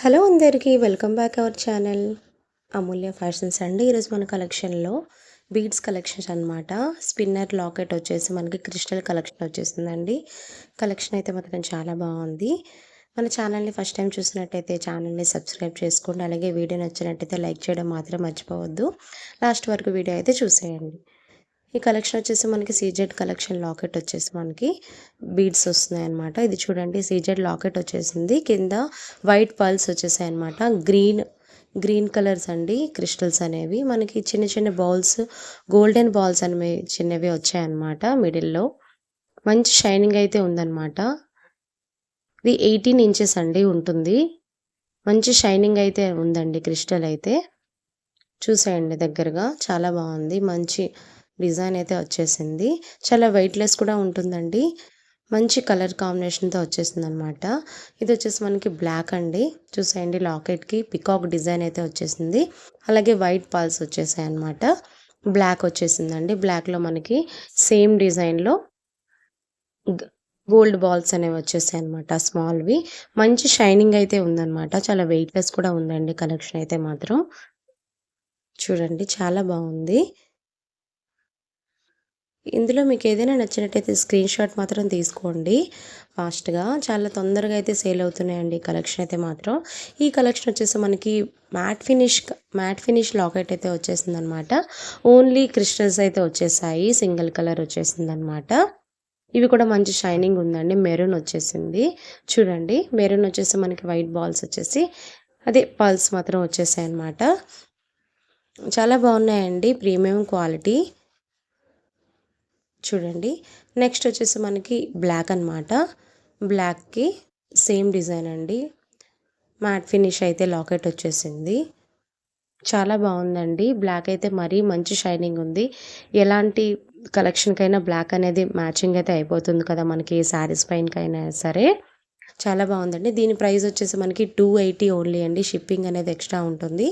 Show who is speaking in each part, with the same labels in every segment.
Speaker 1: Hello అందరికీ welcome back our channel Amulya fashions అండి. ఈరోజు మన కలెక్షన్లో బీడ్స్ కలెక్షన్స్ అనమాట. స్పిన్నర్ లాకెట్ వచ్చేసి మనకి క్రిస్టల్ కలెక్షన్ వచ్చేసిందండి. కలెక్షన్ అయితే మాత్రం చాలా బాగుంది. మన ఛానల్ని ఫస్ట్ టైం చూసినట్టయితే ఛానల్ని సబ్స్క్రైబ్ చేసుకోండి. అలాగే వీడియో నచ్చినట్టయితే లైక్ చేయడం మాత్రం మర్చిపోవద్దు. లాస్ట్ వరకు వీడియో అయితే చూసేయండి. ఈ కలెక్షన్ వచ్చేసి మనకి సీజెడ్ కలెక్షన్ లాకెట్ వచ్చేసి మనకి బీడ్స్ వస్తున్నాయి అనమాట. ఇది చూడండి, సీజెడ్ లాకెట్ వచ్చేసింది. కింద వైట్ పర్ల్స్ వచ్చేసాయి అనమాట. గ్రీన్ కలర్స్ అండి క్రిస్టల్స్ అనేవి. మనకి చిన్న చిన్న బాల్స్, గోల్డెన్ బాల్స్ అనేవి చిన్నవి వచ్చాయన్నమాట. మిడిల్లో మంచి షైనింగ్ అయితే ఉందన్నమాట. ఇది 18 ఇంచెస్ అండి ఉంటుంది. మంచి షైనింగ్ అయితే ఉందండి క్రిస్టల్ అయితే. చూసేయండి దగ్గరగా, చాలా బాగుంది. మంచి డిజైన్ అయితే వచ్చేసింది. చాలా వెయిట్లెస్ కూడా ఉంటుందండి. మంచి కలర్ కాంబినేషన్తో వచ్చేసింది అనమాట. ఇది వచ్చేసి మనకి బ్లాక్ అండి. చూసేయండి, లాకెట్కి పికాక్ డిజైన్ అయితే వచ్చేసింది. అలాగే వైట్ పాల్స్ వచ్చేసాయి అనమాట. బ్లాక్ వచ్చేసిందండి. బ్లాక్లో మనకి సేమ్ డిజైన్లో గోల్డ్ బాల్స్ అనేవి వచ్చేసాయి అనమాట, స్మాల్వి. మంచి షైనింగ్ అయితే ఉందన్నమాట. చాలా వెయిట్లెస్ కూడా ఉందండి కలెక్షన్ అయితే మాత్రం. చూడండి, చాలా బాగుంది. ఇందులో మీకు ఏదైనా నచ్చినట్టయితే స్క్రీన్ షాట్ మాత్రం తీసుకోండి ఫాస్ట్గా. చాలా తొందరగా అయితే సేల్ అవుతున్నాయండి కలెక్షన్ అయితే మాత్రం. ఈ కలెక్షన్ వచ్చేసి మనకి మ్యాట్ ఫినిష్ లాకెట్ అయితే వచ్చేసిందనమాట. ఓన్లీ క్రిస్టల్స్ అయితే వచ్చేసాయి. సింగిల్ కలర్ వచ్చేసిందనమాట. ఇవి కూడా మంచి షైనింగ్ ఉందండి. మెరూన్ వచ్చేసింది. చూడండి, మెరూన్ వచ్చేసి మనకి వైట్ బాల్స్ వచ్చేసి అదే పల్స్ మాత్రం వచ్చేసాయి అనమాట. చాలా బాగున్నాయండి, ప్రీమియం క్వాలిటీ. చూడండి, నెక్స్ట్ వచ్చేసి మనకి బ్లాక్ అనమాట. బ్లాక్కి సేమ్ డిజైన్ అండి. మ్యాట్ ఫినిష్ అయితే లాకెట్ వచ్చేసింది. చాలా బాగుందండి. బ్లాక్ అయితే మరీ మంచి షైనింగ్ ఉంది. ఎలాంటి కలెక్షన్కైనా బ్లాక్ అనేది మ్యాచింగ్ అయితే అయిపోతుంది కదా మనకి, శారీస్ పైనకైనా సరే. చాలా బాగుందండి. దీని ప్రైస్ వచ్చేసి మనకి 280 ఓన్లీ అండి. షిప్పింగ్ అనేది ఎక్స్ట్రా ఉంటుంది.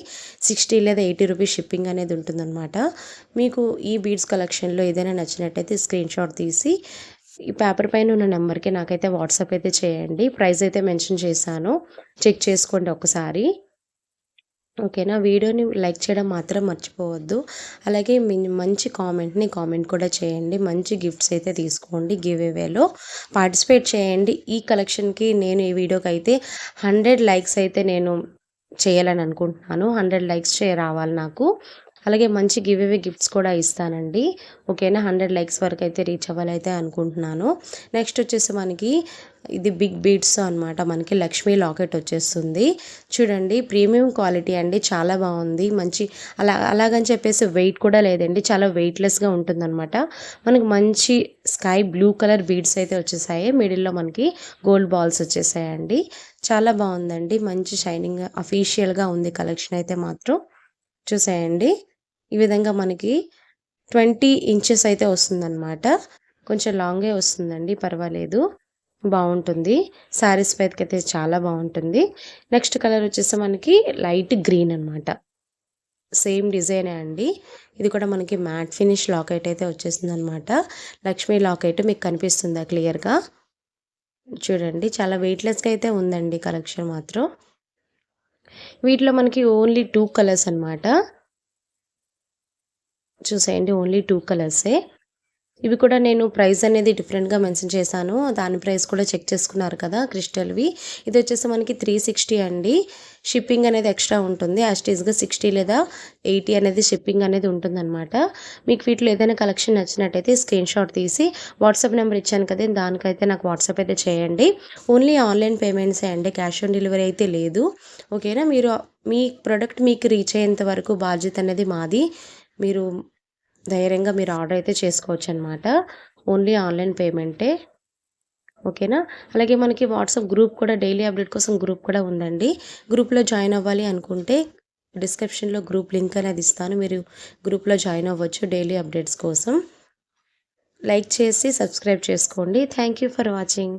Speaker 1: 60 లేదా 80 రూపీస్ షిప్పింగ్ అనేది ఉంటుందన్నమాట. మీకు ఈ బీడ్స్ కలెక్షన్లో ఏదైనా నచ్చినట్టయితే స్క్రీన్ షాట్ తీసి ఈ పేపర్ పైన ఉన్న నెంబర్కి నాకైతే వాట్సాప్ అయితే చేయండి. ప్రైస్ అయితే మెన్షన్ చేశాను, చెక్ చేసుకోండి ఒకసారి. ఓకేనా. వీడియోని లైక్ చేయడం మాత్రం మర్చిపోవద్దు. అలాగే మంచి కామెంట్ కూడా చేయండి. మంచి గిఫ్ట్స్ అయితే తీసుకోండి. గివ్ అవేలో పార్టిసిపేట్ చేయండి. ఈ కలెక్షన్కి నేను ఈ వీడియోకి అయితే 100 లైక్స్ అయితే నేను చేయాలని అనుకుంటున్నాను. 100 లైక్స్ రావాలి నాకు. అలాగే మంచి గివ్ అవే గిఫ్ట్స్ కూడా ఇస్తానండి. ఓకేనా. 100 లైక్స్ వరకు అయితే రీచ్ అవ్వాలైతే అనుకుంటున్నాను. నెక్స్ట్ వచ్చేసి మనకి ఇది బిగ్ బీడ్స్ అనమాట. మనకి లక్ష్మీ లాకెట్ వచ్చేస్తుంది. చూడండి, ప్రీమియం క్వాలిటీ అండి. చాలా బాగుంది. మంచి అలాగని చెప్పేసి వెయిట్ కూడా లేదండి. చాలా వెయిట్లెస్గా ఉంటుందన్నమాట. మనకి మంచి స్కై బ్లూ కలర్ బీడ్స్ అయితే వచ్చేసాయి. మిడిల్లో మనకి గోల్డ్ బాల్స్ వచ్చేసాయండి. చాలా బాగుందండి. మంచి షైనింగ్ అఫీషియల్గా ఉంది కలెక్షన్ అయితే మాత్రం. చూసేయండి, ఈ విధంగా మనకి 20 ఇంచెస్ అయితే వస్తుందన్నమాట. కొంచెం లాంగే వస్తుందండి, పర్వాలేదు, బాగుంటుంది. శారీస్ పైకైతే చాలా బాగుంటుంది. నెక్స్ట్ కలర్ వచ్చేసి మనకి లైట్ గ్రీన్ అనమాట. సేమ్ డిజైనే అండి. ఇది కూడా మనకి మ్యాట్ ఫినిష్ లాకెట్ అయితే వచ్చేసింది అనమాట. లక్ష్మీ లాకెట్ మీకు కనిపిస్తుందా క్లియర్గా? చూడండి, చాలా వెయిట్లెస్గా అయితే ఉందండి కలెక్షన్ మాత్రం. వీటిలో మనకి ఓన్లీ 2 కలర్స్ అనమాట. చూసేయండి, ఓన్లీ 2 కలర్సే. ఇవి కూడా నేను ప్రైస్ అనేది డిఫరెంట్గా మెన్షన్ చేశాను. దాని ప్రైస్ కూడా చెక్ చేసుకున్నారు కదా క్రిస్టల్వి. ఇది వచ్చేసి మనకి 360 అండి. షిప్పింగ్ అనేది ఎక్స్ట్రా ఉంటుంది. యాస్టీస్గా 60 లేదా 80 అనేది షిప్పింగ్ అనేది ఉంటుందన్నమాట. మీకు వీటిలో ఏదైనా కలెక్షన్ నచ్చినట్టయితే స్క్రీన్ షాట్ తీసి వాట్సాప్ నెంబర్ ఇచ్చాను కదా, దానికైతే నాకు వాట్సాప్ అయితే చేయండి. ఓన్లీ ఆన్లైన్ పేమెంట్సే అండి, క్యాష్ ఆన్ డెలివరీ అయితే లేదు. ఓకేనా. మీరు మీ ప్రోడక్ట్ మీకు రీచ్ అయ్యేంత వరకు బాధ్యత అనేది మాది. మీరు ధైర్యంగా మీరు ఆర్డర్ అయితే చేసుకోవచ్చు అనమాట. ఓన్లీ ఆన్లైన్ పేమెంటే. ఓకేనా. అలాగే మనకి వాట్సాప్ గ్రూప్ కూడా, డైలీ అప్డేట్ కోసం గ్రూప్ కూడా ఉందండి. గ్రూప్లో జాయిన్ అవ్వాలి అనుకుంటే డిస్క్రిప్షన్లో గ్రూప్ లింక్ అనేది ఇస్తాను. మీరు గ్రూప్లో జాయిన్ అవ్వచ్చు డైలీ అప్డేట్స్ కోసం. లైక్ చేసి సబ్స్క్రైబ్ చేసుకోండి. Thank you for watching.